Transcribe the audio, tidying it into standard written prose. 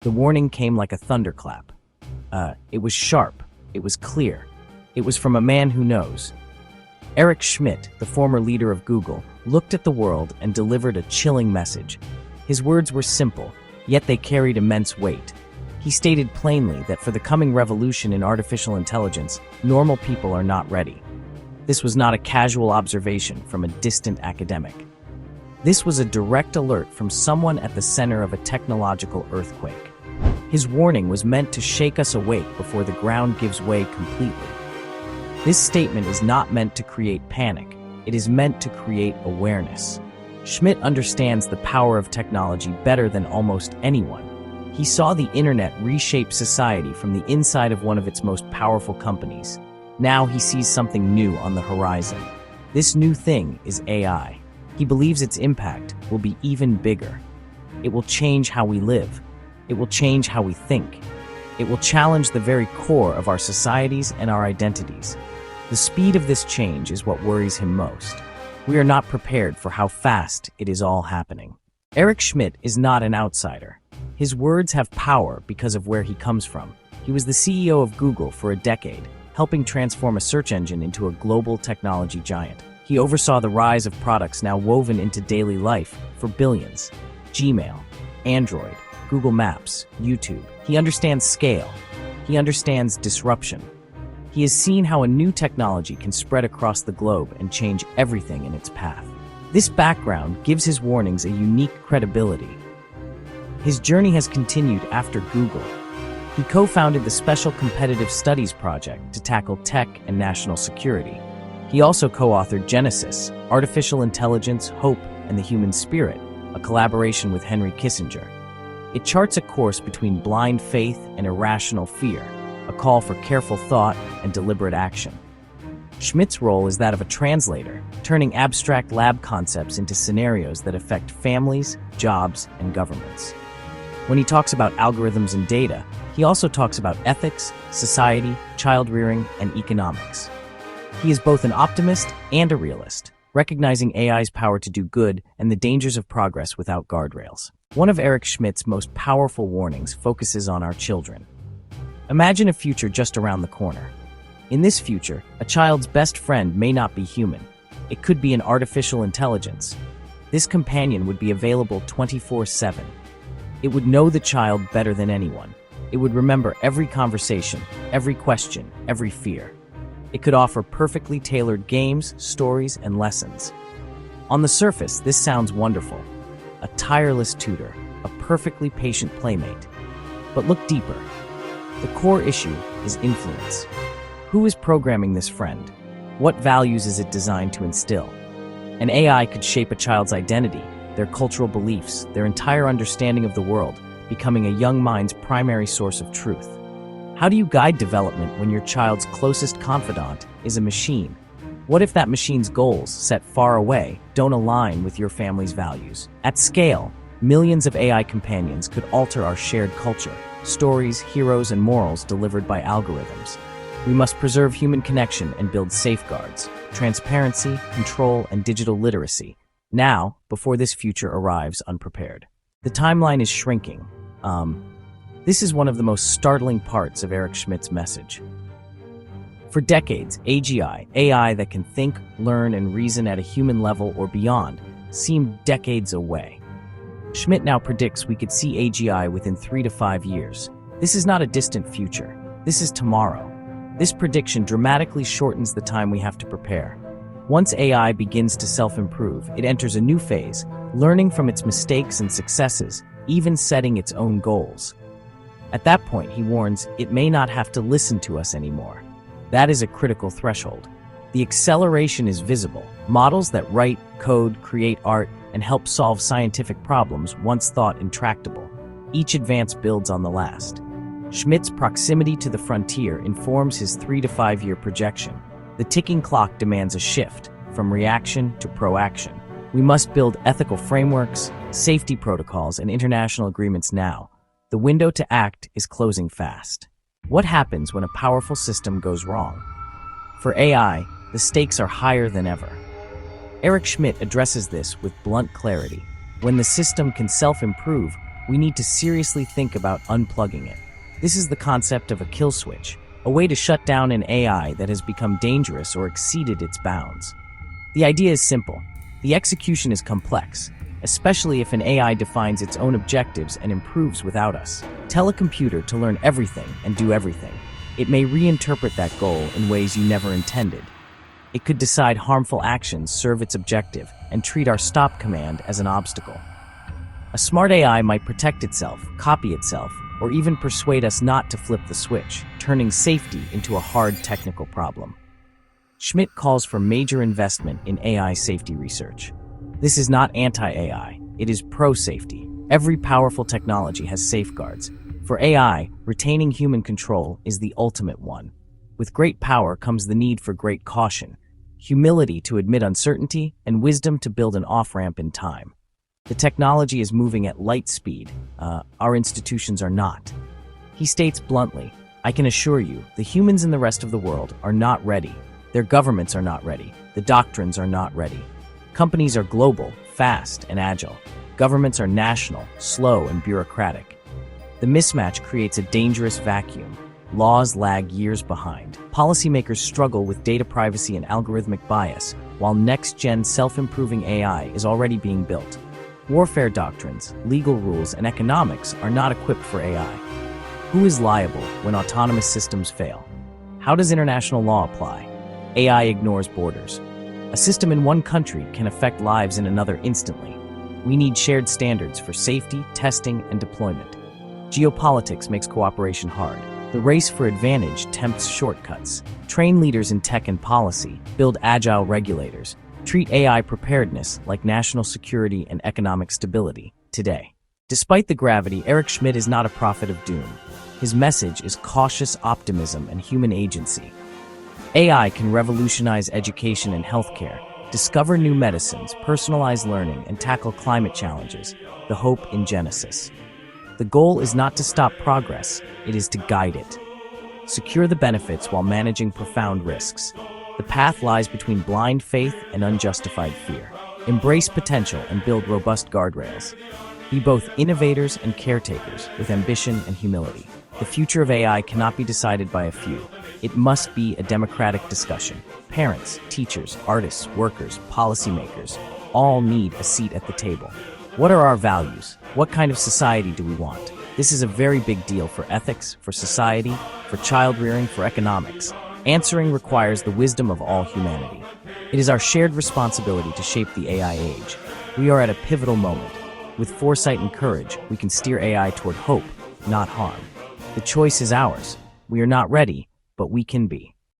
The warning came like a thunderclap. It was sharp. It was clear. It was from a man who knows. Erick Schmidt, the former leader of Google, looked at the world and delivered a chilling message. His words were simple, yet they carried immense weight. He stated plainly that for the coming revolution in artificial intelligence, normal people are not ready. This was not a casual observation from a distant academic. This was a direct alert from someone at the center of a technological earthquake. His warning was meant to shake us awake before the ground gives way completely. This statement is not meant to create panic. It is meant to create awareness. Schmidt understands the power of technology better than almost anyone. He saw the internet reshape society from the inside of one of its most powerful companies. Now he sees something new on the horizon. This new thing is AI. He believes its impact will be even bigger. It will change how we live. It will change how we think. It will challenge the very core of our societies and our identities. The speed of this change is what worries him most. We are not prepared for how fast it is all happening. Erick Schmidt is not an outsider. His words have power because of where he comes from. He was the CEO of Google for a decade, helping transform a search engine into a global technology giant. He oversaw the rise of products now woven into daily life for billions. Gmail, Android, Google Maps, YouTube. He understands scale. He understands disruption. He has seen how a new technology can spread across the globe and change everything in its path. This background gives his warnings a unique credibility. His journey has continued after Google. He co-founded the Special Competitive Studies Project to tackle tech and national security. He also co-authored Genesis, Artificial Intelligence, Hope, and the Human Spirit, a collaboration with Henry Kissinger. It charts a course between blind faith and irrational fear, a call for careful thought and deliberate action. Schmidt's role is that of a translator, turning abstract lab concepts into scenarios that affect families, jobs, and governments. When he talks about algorithms and data, he also talks about ethics, society, child-rearing, and economics. He is both an optimist and a realist, recognizing AI's power to do good and the dangers of progress without guardrails. One of Erick Schmidt's most powerful warnings focuses on our children. Imagine a future just around the corner. In this future, a child's best friend may not be human. It could be an artificial intelligence. This companion would be available 24/7. It would know the child better than anyone. It would remember every conversation, every question, every fear. It could offer perfectly tailored games, stories, and lessons. On the surface, this sounds wonderful. A tireless tutor, a perfectly patient playmate. But look deeper. The core issue is influence. Who is programming this friend? What values is it designed to instill? An AI could shape a child's identity, their cultural beliefs, their entire understanding of the world, becoming a young mind's primary source of truth. How do you guide development when your child's closest confidant is a machine? What if that machine's goals, set far away, don't align with your family's values? At scale, millions of AI companions could alter our shared culture, stories, heroes, and morals delivered by algorithms. We must preserve human connection and build safeguards, transparency, control, and digital literacy, now, before this future arrives unprepared. The timeline is shrinking. This is one of the most startling parts of Erick Schmidt's message. For decades, AGI, AI that can think, learn, and reason at a human level or beyond, seemed decades away. Schmidt now predicts we could see AGI within 3 to 5 years. This is not a distant future. This is tomorrow. This prediction dramatically shortens the time we have to prepare. Once AI begins to self-improve, it enters a new phase, learning from its mistakes and successes, even setting its own goals. At that point, he warns, it may not have to listen to us anymore. That is a critical threshold. The acceleration is visible. Models that write, code, create art, and help solve scientific problems once thought intractable. Each advance builds on the last. Schmidt's proximity to the frontier informs his 3 to 5 year projection. The ticking clock demands a shift, from reaction to proaction. We must build ethical frameworks, safety protocols, and international agreements now. The window to act is closing fast. What happens when a powerful system goes wrong? For AI, the stakes are higher than ever. Erick Schmidt addresses this with blunt clarity. When the system can self-improve, we need to seriously think about unplugging it. This is the concept of a kill switch, a way to shut down an AI that has become dangerous or exceeded its bounds. The idea is simple. The execution is complex, especially if an AI defines its own objectives and improves without us. Tell a computer to learn everything and do everything. It may reinterpret that goal in ways you never intended. It could decide harmful actions serve its objective and treat our stop command as an obstacle. A smart AI might protect itself, copy itself, or even persuade us not to flip the switch, turning safety into a hard technical problem. Schmidt calls for major investment in AI safety research. This is not anti-AI, it is pro-safety. Every powerful technology has safeguards. For AI, retaining human control is the ultimate one. With great power comes the need for great caution, humility to admit uncertainty, and wisdom to build an off-ramp in time. The technology is moving at light speed. Our institutions are not. He states bluntly, I can assure you, the humans in the rest of the world are not ready. Their governments are not ready. The doctrines are not ready. Companies are global, fast, and agile. Governments are national, slow, and bureaucratic. The mismatch creates a dangerous vacuum. Laws lag years behind. Policymakers struggle with data privacy and algorithmic bias, while next-gen self-improving AI is already being built. Warfare doctrines, legal rules, and economics are not equipped for AI. Who is liable when autonomous systems fail? How does international law apply? AI ignores borders. A system in one country can affect lives in another instantly. We need shared standards for safety, testing, and deployment. Geopolitics makes cooperation hard. The race for advantage tempts shortcuts. Train leaders in tech and policy, build agile regulators, treat AI preparedness like national security and economic stability today. Despite the gravity, Erick Schmidt is not a prophet of doom. His message is cautious optimism and human agency. AI can revolutionize education and healthcare, discover new medicines, personalize learning, and tackle climate challenges, the hope in Genesis. The goal is not to stop progress, it is to guide it. Secure the benefits while managing profound risks. The path lies between blind faith and unjustified fear. Embrace potential and build robust guardrails. Be both innovators and caretakers with ambition and humility. The future of AI cannot be decided by a few. It must be a democratic discussion. Parents, teachers, artists, workers, policymakers, all need a seat at the table. What are our values? What kind of society do we want? This is a very big deal for ethics, for society, for child rearing, for economics. Answering requires the wisdom of all humanity. It is our shared responsibility to shape the AI age. We are at a pivotal moment. With foresight and courage, we can steer AI toward hope, not harm. The choice is ours. We are not ready, but we can be.